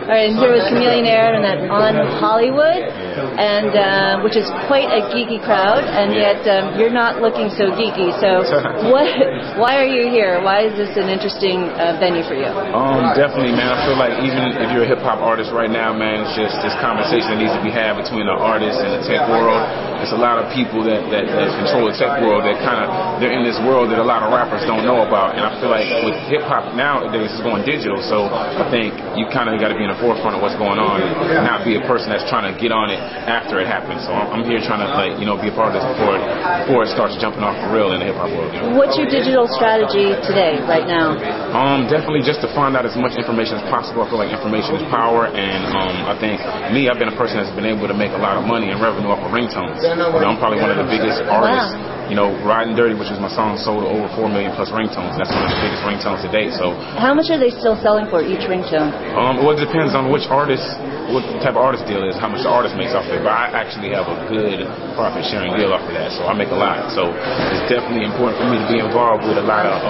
All right, and here was Chamillionaire and that On Hollywood, and which is quite a geeky crowd, and yet you're not looking so geeky. So, why are you here? Why is this an interesting venue for you? Definitely, man. I feel like even if you're a hip hop artist right now, man, it's just this conversation that needs to be had between the artists and the tech world. There's a lot of people that control the tech world that they're in this world that a lot of rappers don't know about, and I feel like with hip hop nowadays it's going digital, so I think you kind of got to be in the forefront of what's going on and not be a person that's trying to get on it after it happens. So I'm here trying to be a part of this before it starts jumping off the rail in the hip hop world. What's your digital strategy today, right now? Definitely just to find out as much information as possible. I feel like information is power, and I think I've been a person that's been able to make a lot of money and revenue off of ringtones. I'm probably one of the biggest artists. Wow. Riding Dirty, which is my song, sold over 4 million plus ringtones. That's one of the biggest ringtones to date. So, how much are they still selling for each ringtone? Well, it depends on which artist, what type of artist deal is, how much the artist makes off of it. But I actually have a good profit sharing deal off of that, so I make a lot. So it's definitely important for me to be involved with a lot of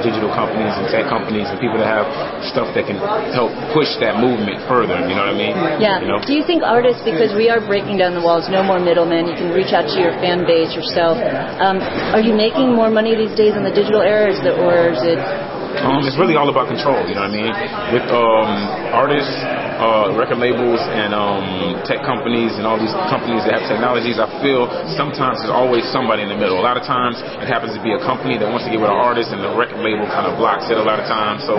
digital companies and tech companies and people that have stuff that can help push that movement further. You know what I mean? Yeah. Do you think artists, because we are breaking down the walls, no more middlemen, you can reach out to your fan base yourself. Are you making more money these days in the digital era, or is it? It's really all about control, you know what I mean? With artists, record labels, and tech companies, and all these companies that have technologies, I feel sometimes there's always somebody in the middle. A lot of times it happens to be a company that wants to get with an artist, and the record label kind of blocks it a lot of times. So,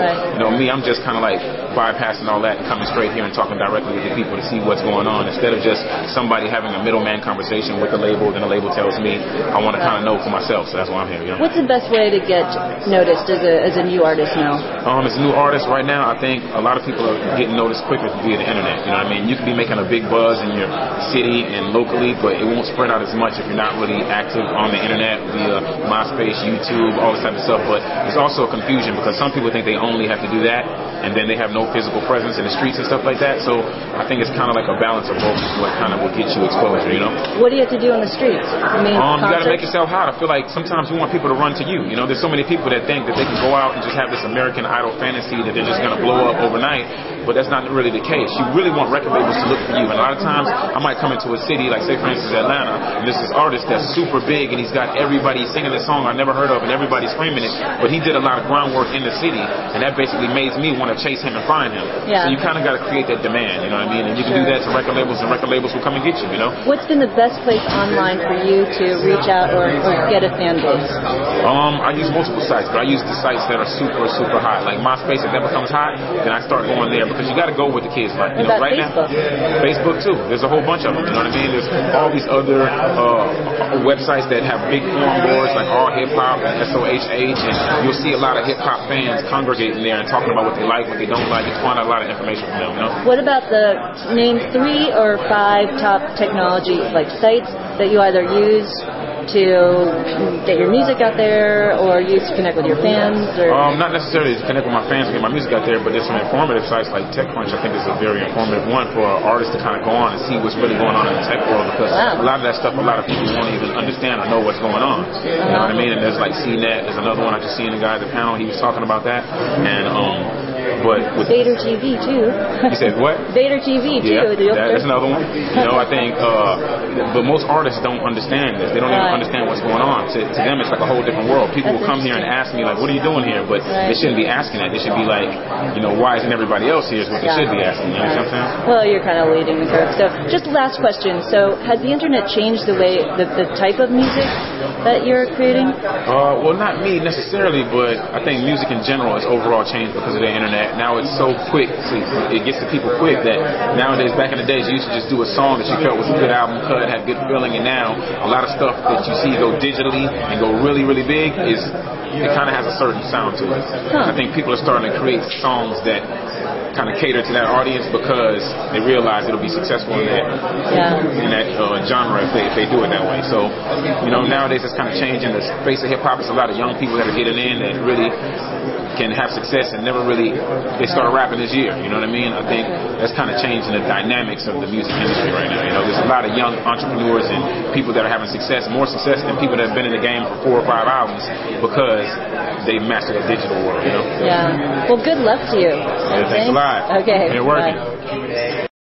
me, I'm just kind of like bypassing all that and coming straight here and talking directly with the people to see what's going on, instead of just somebody having a middleman conversation with the label, then the label tells me. I want to kind of know for myself, so that's why I'm here. You know? What's the best way to get noticed as a new artist now? As a new artist right now, I think a lot of people are getting noticed quicker via the internet. You know what I mean? You can be making a big buzz in your city and locally, but it won't spread out as much if you're not really active on the internet via MySpace, YouTube, all this type of stuff. But there's also a confusion because some people think they only have to do that, and then they have no physical presence in the streets and stuff like that. So I think it's kind of like a balance of both, what kind of will get you exposure, you know? What do you have to do on the streets? I mean, you got to make yourself hot. I feel like sometimes you want people to run to you. You know, there's so many people that think that they can go out and just have this American Idol fantasy that they're just going to blow up overnight, but that's not really the case. You really want record labels to look for you, and a lot of times I might come into a city, like say for instance Atlanta, and there's this artist that's super big and he's got everybody singing this song I never heard of and everybody's screaming it, but he did a lot of groundwork in the city, and that basically made me want to chase him and find him. So you kind of got to create that demand, you know what I mean? And you can do that to record labels, and record labels will come and get you, you know? What's been the best place online for you to reach out or get a fan base? I use multiple sites, but I use the sites that are super, super hot. Like MySpace, if that becomes hot, then I start going there because you got to go with the kids. Like, you know, right Facebook? Now, Facebook too. There's a whole bunch of them. You know what I mean? There's all these other websites that have big forum boards like All Hip Hop and SOHH, and you'll see a lot of hip hop fans congregating there and talking about what they like, what they don't like, and find out a lot of information from them. You know? What about the name 3 or 5 top technology sites that you either use to get your music out there or use to connect with your fans? Or? Not necessarily to connect with my fans and get my music out there, but there's some informative sites like TechCrunch. I think is a very informative one for artists to kind of go on and see what's really going on in the tech world, because a lot of that stuff, a lot of people won't even understand or know what's going on. You know what I mean? And there's like CNET, there's another one I just seen the guy at the panel, he was talking about that, and but with Vader TV too. You said what? Vader TV too. Yeah, that's another one. You know, I think, but most artists don't understand this. They don't even understand what's going on. To them, it's like a whole different world. People will come here and ask me like, "What are you doing here?" But they shouldn't be asking that. They should be like, you know, why isn't everybody else here? Is what they should be asking. You know what I'm saying? Well, you're kind of leading the curve. So, just last question. So, has the internet changed the way the type of music that you're creating? Well, not me necessarily, but I think music in general has overall changed because of the internet. Now it's so quick, it gets to people quick that nowadays, back in the days, you used to just do a song that you felt was a good album cut, had good feeling, and now a lot of stuff that you see go digitally and go really, really big it kind of has a certain sound to it. I think people are starting to create songs that kind of cater to that audience because they realize it'll be successful in that genre if they do it that way. So, you know, nowadays it's kind of changing the face of hip hop. It's a lot of young people that are getting in that really can have success and never really, they started rapping this year, you know what I mean? I think that's kind of changing the dynamics of the music industry right now. You know, there's a lot of young entrepreneurs and people that are having success, more success than people that have been in the game for 4 or 5 albums because they mastered the digital world, you know? Yeah. Well, good luck to you. Thanks a lot. tried. Okay. And it working. Bye.